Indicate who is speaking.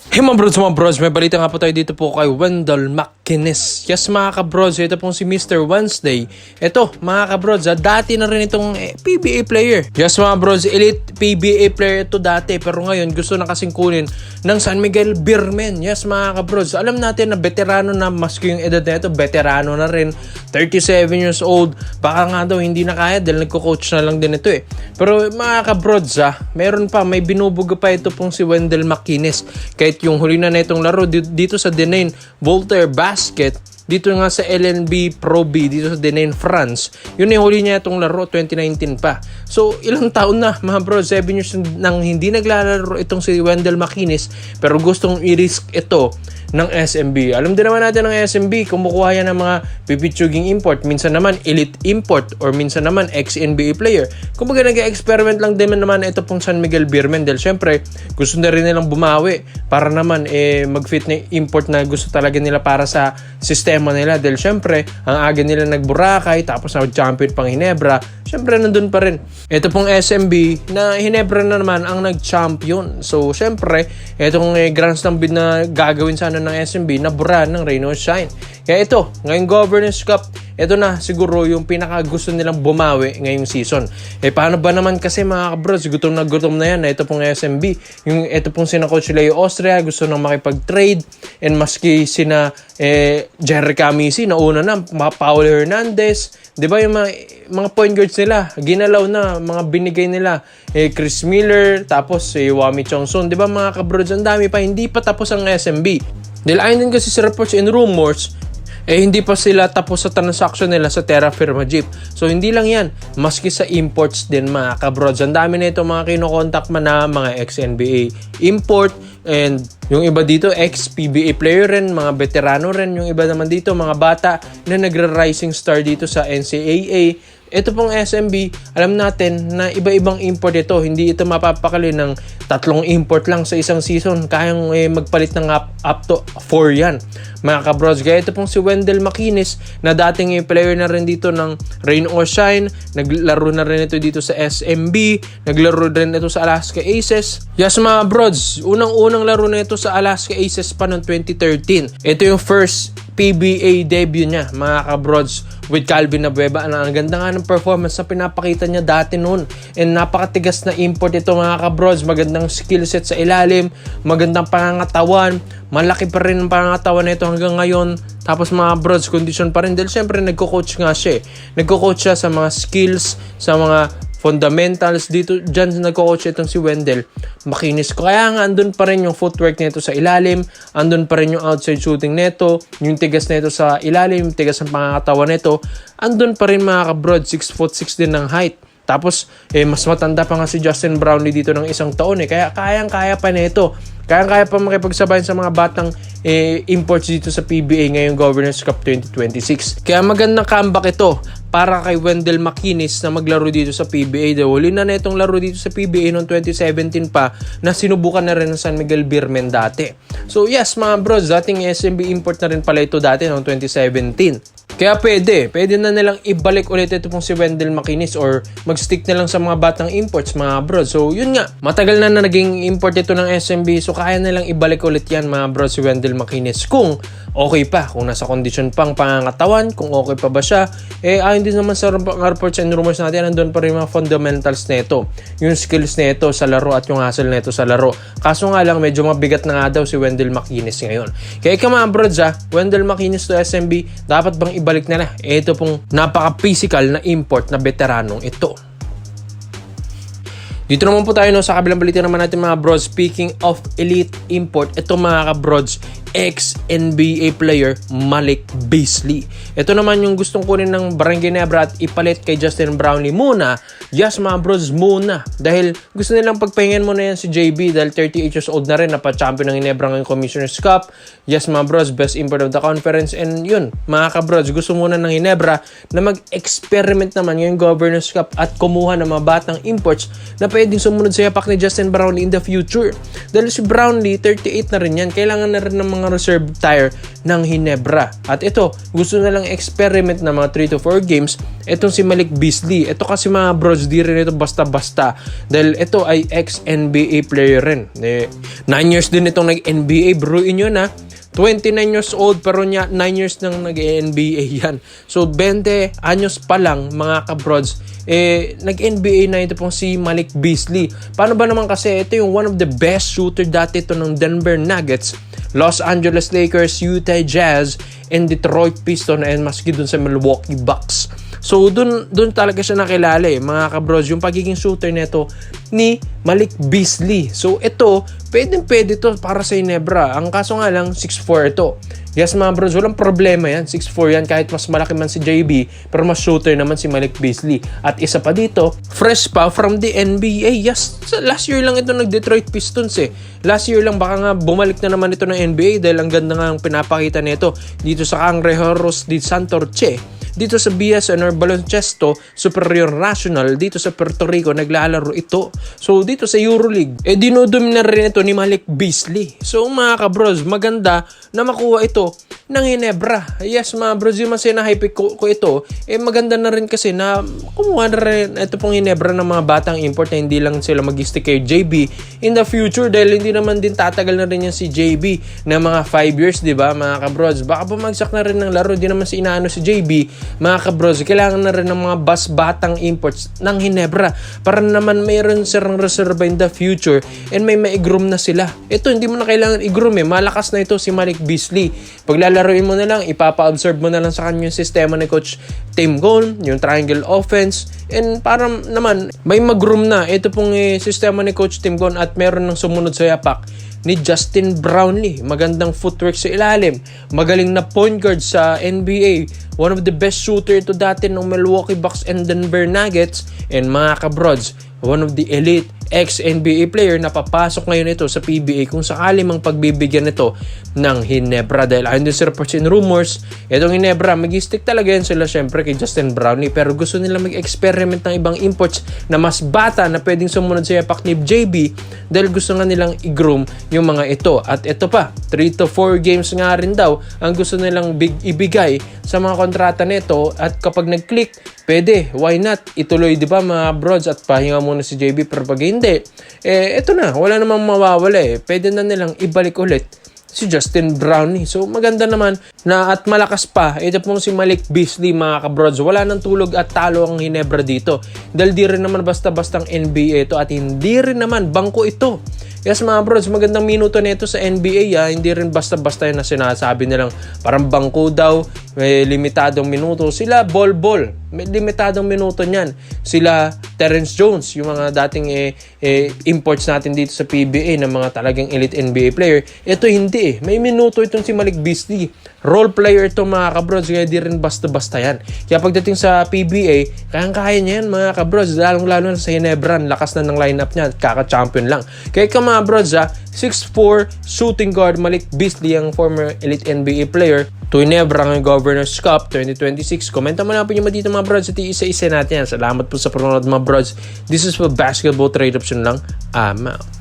Speaker 1: Hey mga bros, may balita nga po tayo dito po kay Wendell McInnes. Yes mga kabros, ito pong si Mr. Wednesday. Ito mga kabros, dati na rin itong PBA player. Yes mga bros, elite PBA player ito dati, pero ngayon gusto na kasing kunin ng San Miguel Beermen. Yes mga kabros, alam natin na veterano na, maski yung edad na ito, veterano na rin, 37 years old. Baka nga daw hindi na kaya dahil nagko-coach na lang din ito eh. Pero mga kabros, meron pa, may binubuga pa ito pong si Wendell McInnes. Kahit yung huli na itong laro dito sa Denane Voltaire Basket, dito nga sa LNB Pro B, dito sa Denane, France. Yun yung huli niya itong laro, 2019 pa. So, ilang taon na, mga bro, 7 years nang hindi naglalaro itong si Wendell McInnes, pero gustong i-risk ito ng SMB. Alam din naman natin ng SMB, kumukuha yan ng mga pipitsuging import, minsan naman elite import, or minsan naman ex-NBA player. Kumbaga nag-experiment lang din naman ito pong San Miguel Beermen dahil syempre gusto na rin nilang bumawi para naman mag-fit na import na gusto talaga nila para sa sistema nila dahil syempre ang aga nila nag-Boracay tapos nag-champion pang Ginebra, syempre nandun pa rin. Ito pong SMB na Ginebra na naman ang nag-champion. So syempre itong Grand Slam bid na gagawin sana ng SMB na bura ng Rain or Shine. Kaya ito, ngayong Governors Cup, ito na siguro yung pinaka gusto nilang bumawi ngayong season. Paano ba naman kasi mga kabros, gutom na yan na ito pong SMB. Yung ito pong sina Coach Leo Austria, gusto nang makipag-trade, and maski sina Jerry Camisi, nauna na, mga Paolo Hernandez, di ba yung mga point guards nila, ginalaw na, mga binigay nila, Chris Miller, tapos Wami Chongson, di ba mga kabros, ang dami pa, hindi pa tapos ang SMB. Dahil ayon din kasi sa reports and rumors, hindi pa sila tapos sa transaction nila sa Terra Firma Jeep. So hindi lang yan, maski sa imports din mga kabrods. Ang dami na ito mga kinokontak man na mga ex-NBA import, and yung iba dito ex-PBA player rin, mga veterano rin. Yung iba naman dito mga bata na nagra-rising star dito sa NCAA. Ito pong SMB, alam natin na iba-ibang import ito. Hindi ito mapapakali ng 3 import lang sa isang season. Kayang magpalit ng up to 4 yan, mga kabros. Kaya ito pong si Wendell McInnes na dating player na rin dito ng Rain or Shine. Naglaro na rin ito dito sa SMB. Naglaro rin ito sa Alaska Aces. Yes mga brods, unang-unang laro na ito sa Alaska Aces pa noong 2013. Ito yung first PBA debut niya, mga kabrods, with Calvin Abueva. Ang ganda nga ng performance na pinapakita niya dati noon. And napakatigas na import ito mga kabrods. Magandang skill set sa ilalim, magandang pangangatawan, malaki pa rin ang pangangatawan nito hanggang ngayon. Tapos mga brods, condition pa rin dahil syempre nagko-coach nga siya. Nagko-coach siya sa mga skills, sa mga fundamentals dito. Diyan nagko-coach itong si Wendell McInnes. Kaya nga andun pa rin yung footwork nito sa ilalim, andun pa rin yung outside shooting nito, yung tigas nito sa ilalim, yung tigas ng pangangatawan nito, andun pa rin mga kabrod. 6'6" din ng height. Tapos mas matanda pa nga si Justin Brownlee dito ng 1 taon Kaya kayang-kaya pa nito. Kaya pa makipagsabayan sa mga batang imports dito sa PBA ngayong Governors Cup 2026. Kaya magandang comeback ito para kay Wendell McInnes na maglaro dito sa PBA. Huli na itong laro dito sa PBA noong 2017 pa na sinubukan na rin ng San Miguel Beermen dati. So yes mga bros, dating SMB import na rin pala ito dati noong 2017. Kaya pwede na nilang ibalik ulit ito pong si Wendell McInnes or mag-stick na lang sa mga batang imports mga bro. So yun nga, matagal na naging import ito ng SMB, so kaya nilang ibalik ulit yan mga bro si Wendell McInnes kung okay pa, kung nasa condition pang pangangatawan, kung okay pa ba siya. Ayon din naman sa reports and rumors natin, nandun pa rin mga fundamentals nito, yung skills nito sa laro at yung hustle nito sa laro. Kaso nga lang medyo mabigat na nga daw si Wendell McInnes ngayon. Kaya mga bro, Wendell McInnes to SMB, dapat bang ibalik na ito pong napaka-physical na import na veteranong ito. Dito naman po tayo sa kabilang balita naman natin mga bros. Speaking of elite import, ito mga kabrods, ex-NBA player Malik Beasley. Ito naman yung gustong kunin ng Barangay Ginebra at ipalit kay Justin Brownlee muna. Yes mga bros, muna. Dahil gusto nilang pagpahingan muna yan si JB dahil 38 years old na rin, napa-champion ng Ginebra ngayong Commissioner's Cup. Yes mga bros, best import of the conference. And yun, mga kabrods, gusto muna ng Ginebra na mag-experiment naman ngayong Governors Cup at kumuha ng mga batang imports na pwedeng sumunod sa yapak ni Justin Brownlee in the future. Dahil si Brownlee, 38 na rin yan. Kailangan na rin ng mga reserve tire ng Ginebra. At ito, gusto na lang experiment na mga 3 to 4 games. Itong si Malik Beasley. Ito kasi mga bros, di rin ito basta-basta. Dahil ito ay ex-NBA player rin. 9 years din itong nag-NBA. Bruin yun ha. 29 years old pero 9 years nang nag-NBA yan. So 20 anyos pa lang mga kabrods, nag-NBA na ito pong si Malik Beasley. Paano ba naman kasi ito yung one of the best shooter dati ito ng Denver Nuggets, Los Angeles Lakers, Utah Jazz, and Detroit Pistons, and maski dun sa Milwaukee Bucks. So, dun talaga siya nakilala mga kabros, yung pagiging shooter nito ni Malik Beasley. So, ito, pwede to para sa Ginebra. Ang kaso nga lang, 6'4 ito. Yes, mga bros, walang problema yan. 6'4 yan, kahit mas malaki man si JB, pero mas shooter naman si Malik Beasley. At isa pa dito, fresh pa from the NBA. Yes, last year lang ito nag-Detroit Pistons Last year lang, baka nga bumalik na naman ito ng NBA dahil ang ganda nga ang pinapakita nito dito sa Cangrejeros de Santurce. Dito sa BSN or Baloncesto Superior National, dito sa Puerto Rico, naglalaro ito. So, dito sa EuroLeague, dinodumi na rin ito ni Malik Beasley. So, mga kabros, maganda na makuha ito ng Ginebra. Yes, mga bros, yung mas na-hype ko ito, maganda na rin kasi na kumuha na rin ito pong Ginebra ng mga batang import na hindi lang sila mag-stick kay JB in the future dahil hindi naman din tatagal na rin yan si JB na mga 5 years, di ba, mga kabros? Baka bumagsak na rin ng laro, di naman si inaano si JB. Mga kabros, kailangan na rin ng mga batang imports ng Ginebra para naman mayroon silang reserva in the future and may maigroom na sila. Ito, hindi mo na kailangan i-groom malakas na ito si Malik Beasley. Paglalaroin mo na lang, ipapa-observe mo na lang sa kanya yung sistema ni Coach Tim Gon, yung triangle offense, and para naman may mag-groom na ito pong sistema ni Coach Tim Gon at meron ng sumunod sa yapak ni Justin Brownlee. Magandang footwork sa ilalim. Magaling na point guard sa NBA. One of the best shooter ito dati ng Milwaukee Bucks and Denver Nuggets. And mga kabrods, one of the elite ex-NBA player na papasok ngayon ito sa PBA kung sakali mang pagbibigyan ito ng Ginebra. Dahil ayon din sa reports and rumors, itong Ginebra, mag-stick talaga yan sila syempre kay Justin Brownlee, pero gusto nila mag-experiment ng ibang imports na mas bata na pwedeng sumunod sa yapak ni JB dahil gusto nga nilang i-groom yung mga ito. At ito pa, 3 to 4 games nga rin daw ang gusto nilang ibigay sa mga kontrata nito, at kapag nag-click, pwede, why not? Ituloy, di ba mga brods, at pahinga muna si JB, pero pag hindi, ito na, wala namang mawawala pwede na nilang ibalik ulit si Justin Brownlee. So maganda naman na at malakas pa ito pong si Malik Beasley, mga kabrods. Wala nang tulog at talo ang Ginebra dito dahil di rin naman basta-bastang NBA ito at hindi rin naman bangko ito. Yes, mga brods, magandang minuto nito sa NBA hindi rin basta-basta yun na sinasabi nilang parang bangko daw, may limitadong minuto. Sila ball, may limitadong minuto niyan. Sila Terrence Jones, yung mga dating imports natin dito sa PBA ng mga talagang elite NBA player. Ito hindi may minuto itong si Malik Beasley. Role player ito, mga kabrods, kaya di rin basta-basta yan. Kaya pagdating sa PBA, kayang-kaya niya yan, mga kabrods, lalong-lalo na sa Ginebra, lakas na ng lineup niya at kaka-champion lang. Kaya mga brods 6'4 shooting guard Malik Beasley, ang former elite NBA player, to Ginebra ng Governors Cup 2026. Komenta mo na po nyo dito, mga brods, at isa-isa natin yan. Salamat po sa panonood, mga brods. This is for Basketball Trade Option lang. I'm out.